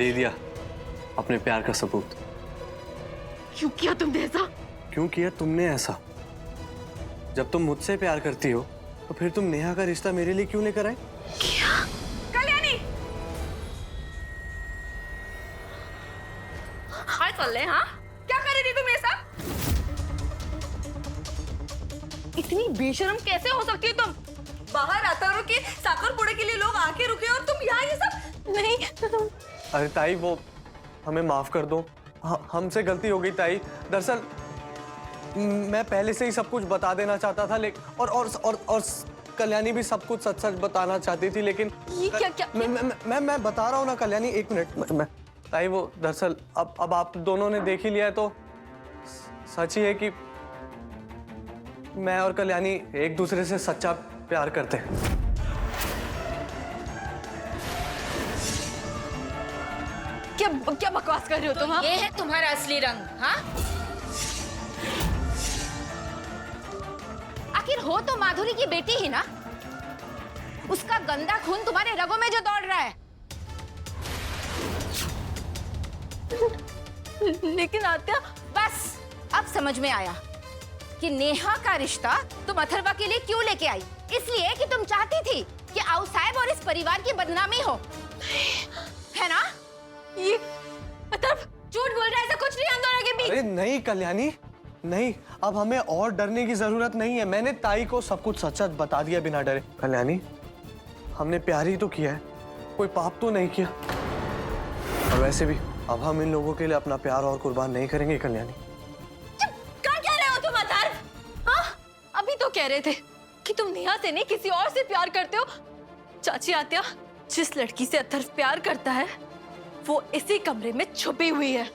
दे दिया अपने प्यार का सबूत। क्यों किया तुमने ऐसा? क्यों किया तुमने ऐसा? जब तुम मुझसे प्यार करती हो तो फिर तुम नेहा का रिश्ता मेरे लिए क्यों लेकर आए? क्या? कल्याणी! हाय चल हाँ? क्या कर रही थी तुम ये सब? इतनी बेशर्म कैसे हो सकती हो तुम? बाहर आता हो कि साकर पुड़े के लिए लोग आके रुके और तुम यहाँ ये सब? नहीं। अरे ताई, वो हमें माफ कर दो, हमसे गलती हो गई ताई। दरअसल मैं पहले से ही सब कुछ बता देना चाहता था, लेकिन और कल्याणी भी सब कुछ सच सच बताना चाहती थी, लेकिन ये क्या? मैं बता रहा हूँ ना कल्याणी, एक मिनट। मैं ताई, वो दरअसल अब आप दोनों ने देख ही लिया है तो सच ही है कि मैं और कल्याणी एक दूसरे से सच्चा प्यार करते हैं। क्या बकवास कर रहे हो तुम? हाँ? ये है तुम्हारा असली रंग। हाँ, आखिर हो तो माधुरी की बेटी ही ना। उसका गंदा खून तुम्हारे रगों में जो दौड़ रहा है। लेकिन आत्या, बस अब समझ में आया कि नेहा का रिश्ता तुम अथर्वा के लिए क्यों लेके आई। इसलिए कि तुम चाहती थी कि आऊ साहब और इस परिवार की बदनामी हो, है ना? ये अथर्व झूठ बोल रहा है, ऐसा कुछ नहीं हम दोनों के बीच। अरे नहीं कल्याणी, नहीं, अब हमें और डरने की जरूरत नहीं है। मैंने ताई को सब कुछ सच सच बता दिया बिना डरे। कल्याणी, हमने प्यार ही तो किया है, कोई पाप तो नहीं किया। और वैसे भी अब हम इन लोगों के लिए अपना प्यार और कुर्बान नहीं करेंगे कल्याणी। क्या कह रहे हो तुम अथर्व? हाँ, अभी तो कह रहे थे कि तुम नेहा से नहीं किसी और से प्यार करते हो। चाची आत्या, जिस लड़की से अथर्व प्यार करता है वो इसी कमरे में छुपी हुई है।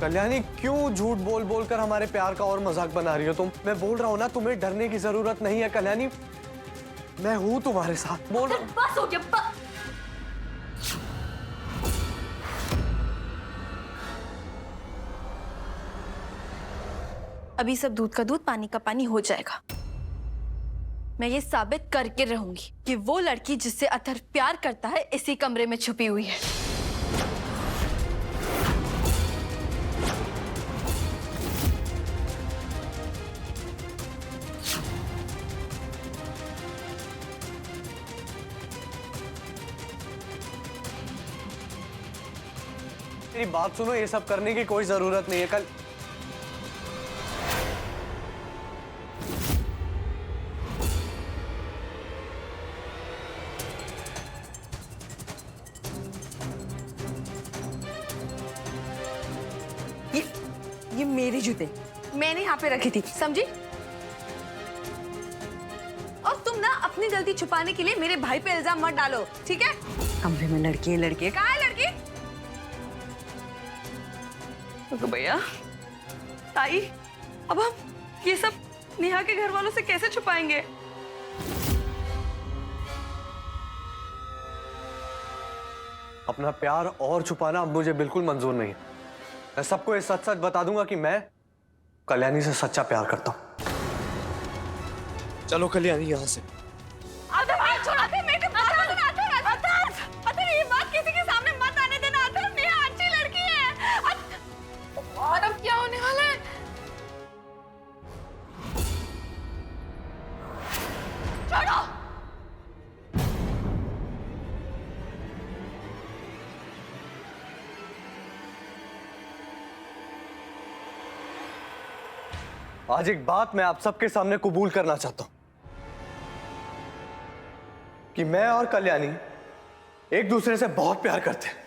कल्याणी, क्यों झूठ बोल बोल कर हमारे प्यार का और मजाक बना रही हो तुम? मैं बोल रहा हूँ ना, तुम्हें डरने की जरूरत नहीं है कल्याणी, मैं हूं तुम्हारे साथ। बोल रहा हूं। बस हो गया, अभी सब दूध का दूध पानी का पानी हो जाएगा। मैं ये साबित करके रहूंगी कि वो लड़की जिससे अथर्व प्यार करता है इसी कमरे में छुपी हुई है। मेरी बात सुनो, ये सब करने की कोई जरूरत नहीं है। कल ये मेरी जूते मैंने यहाँ पे रखी थी, समझी? और तुम ना अपनी गलती छुपाने के लिए मेरे भाई पे इल्जाम मत डालो, ठीक है? कमरे में लड़की है, लड़की है। कहाँ है लड़की? तो भैया, ताई, अब हम ये सब नेहा के घर वालों से कैसे छुपाएंगे? अपना प्यार और छुपाना अब मुझे बिल्कुल मंजूर नहीं है। मैं सबको ये सच सच बता दूंगा कि मैं कल्याणी से सच्चा प्यार करता हूं। चलो कल्याणी, यहां से। ये बात किसी के सामने मत आने देना। अथर्व, नेहा अच्छी लड़की है। और अब क्या होने वाला है? छोड़ो। आज एक बात मैं आप सबके सामने कबूल करना चाहता हूं कि मैं और कल्याणी एक दूसरे से बहुत प्यार करते हैं।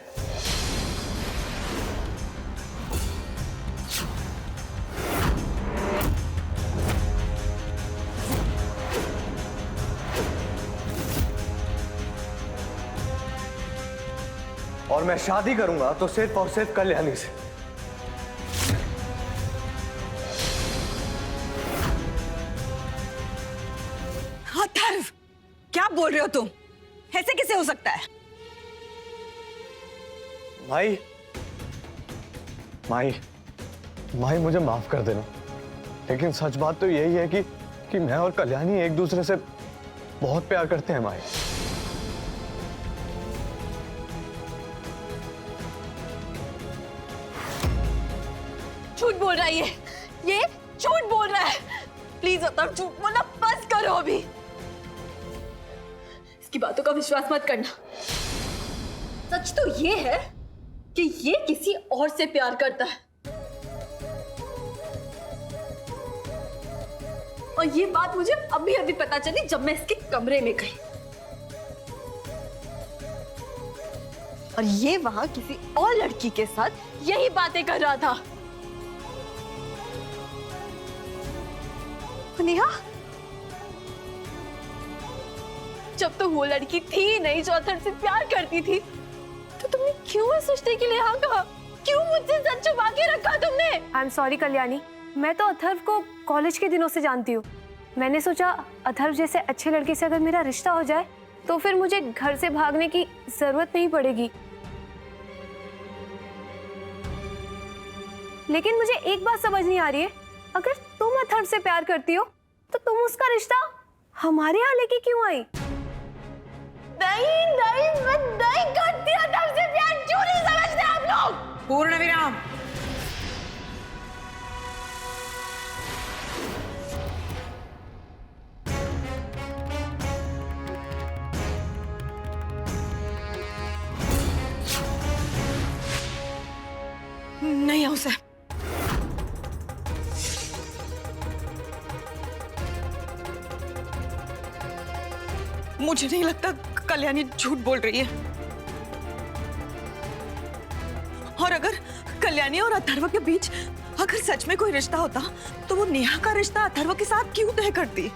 और मैं शादी करूंगा तो सिर्फ और सिर्फ कल्याणी से। अथर्व, क्या बोल रहे हो तुम? ऐसे कैसे हो सकता है? माई, माई, माई, मुझे माफ कर देना, लेकिन सच बात तो यही है कि मैं और कल्याणी एक दूसरे से बहुत प्यार करते हैं माई। झूठ बोल रहा है ये झूठ बोल रहा है। प्लीज अतर्व, झूठ बोलना बस करो अभी। इसकी बातों का विश्वास मत करना। सच तो ये है कि ये किसी और से प्यार करता है, और ये बात मुझे अभी अभी पता चली जब मैं इसके कमरे में गई, और ये वहां किसी और लड़की के साथ यही बातें कर रहा था। नेहा, जब तो वो लड़की थी नहीं जो अथर्व से प्यार करती थी, तो तुमने क्यों इस रिश्ते के लिए हाँ कहा? क्यों मुझसे सच छुपा के रखा तुमने? आई एम सॉरी कल्याणी, मैं तो अथर्व को कॉलेज के दिनों से जानती हूँ। मैंने सोचा अथर्व जैसे अच्छे लड़के से अगर मेरा रिश्ता हो जाए तो फिर मुझे घर से भागने की जरूरत नहीं पड़ेगी। लेकिन मुझे एक बात समझ नहीं आ रही है, अगर तुम अथर्व से प्यार करती हो तो तुम उसका रिश्ता हमारे यहाँ लेके क्यों आई? नहीं नहीं, मैं नहीं करती अथर्व से प्यार। क्यों नहीं समझते आप लोग? पूर्ण विराम। नहीं हो सर। मुझे नहीं लगता कल्याणी झूठ बोल रही है। और अगर कल्याणी और अथर्व के बीच अगर सच में कोई रिश्ता होता तो वो नेहा का रिश्ता अथर्व के साथ क्यों तय करती?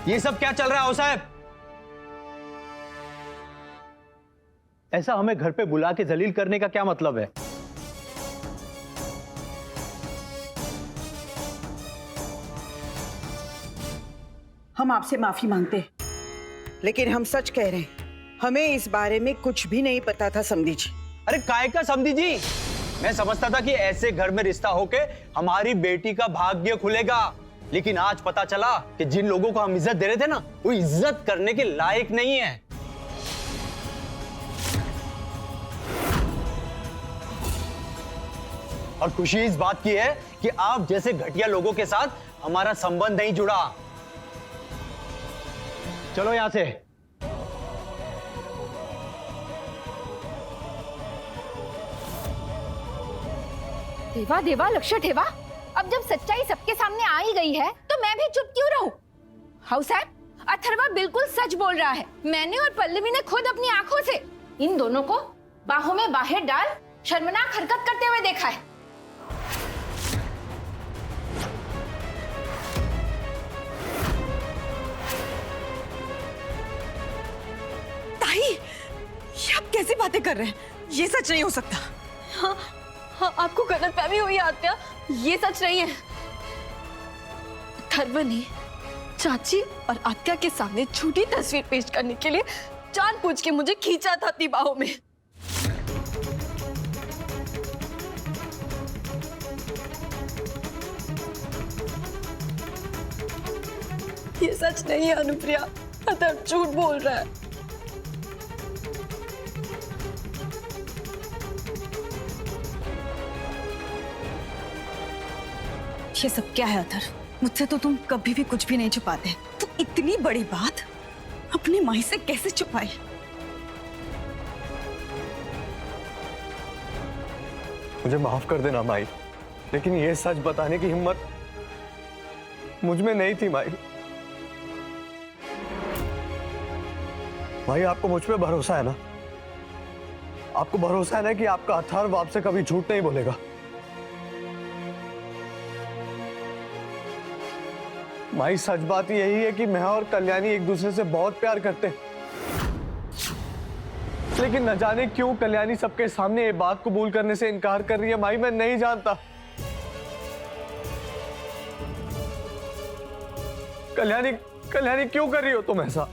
ये सब क्या चल रहा है आओ साहब? ऐसा हमें घर पे बुला के जलील करने का क्या मतलब है? हम आपसे माफी मांगते हैं, लेकिन हम सच कह रहे हैं, हमें इस बारे में कुछ भी नहीं पता था समधी जी। अरे काय का समधी जी, मैं समझता था कि ऐसे घर में रिश्ता होके हमारी बेटी का भाग्य खुलेगा, लेकिन आज पता चला कि जिन लोगों को हम इज्जत दे रहे थे ना, वो इज्जत करने के लायक नहीं है। और खुशी इस बात की है कि आप जैसे घटिया लोगों के साथ हमारा संबंध नहीं जुड़ा। चलो यहां से। देवा देवा लक्ष्य ठेवा, अब जब सच्चाई सबके सामने आ ही गई है तो मैं भी चुप क्यों रहूं? हाउ साहब, अथर्वा बिल्कुल सच बोल रहा है। मैंने और पल्लवी ने खुद अपनी आंखों से इन दोनों को बाहों में बाहें डाल शर्मनाक हरकत करते हुए देखा है। ताई, ये आप कैसी बातें कर रहे हैं? ये सच नहीं हो सकता। हाँ, हाँ, आपको गलतफहमी हुई है आत्या, ये सच नहीं है। अथर्व ने चाची और आत्या के सामने झूठी तस्वीर पेश करने के लिए जानबूझ के मुझे खींचा था अपनी बाहों में। ये सच नहीं है अनुप्रिया, अथर्व झूठ बोल रहा है। ये सब क्या है अथर्व? मुझसे तो तुम कभी भी कुछ भी नहीं छुपाते। तो इतनी बड़ी बात अपनी माई से कैसे छुपाई? मुझे माफ कर देना माई, लेकिन ये सच बताने की हिम्मत मुझ में नहीं थी माई। भाई, आपको मुझ पे भरोसा है ना? आपको भरोसा है ना कि आपका अथर्व आपसे कभी झूठ नहीं बोलेगा? माई, सच बात यही है कि मैं और कल्याणी एक दूसरे से बहुत प्यार करते हैं, लेकिन न जाने क्यों कल्याणी सबके सामने ये बात कबूल करने से इनकार कर रही है। माई, मैं नहीं जानता। कल्याणी क्यों कर रही हो तुम ऐसा?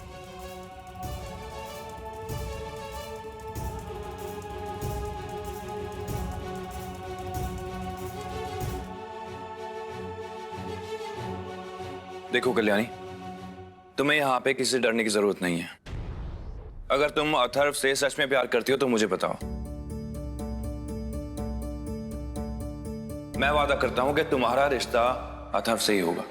देखो कल्याणी, तुम्हें यहाँ पे किसी से डरने की जरूरत नहीं है। अगर तुम अथर्व से सच में प्यार करती हो तो मुझे बताओ। मैं वादा करता हूं कि तुम्हारा रिश्ता अथर्व से ही होगा।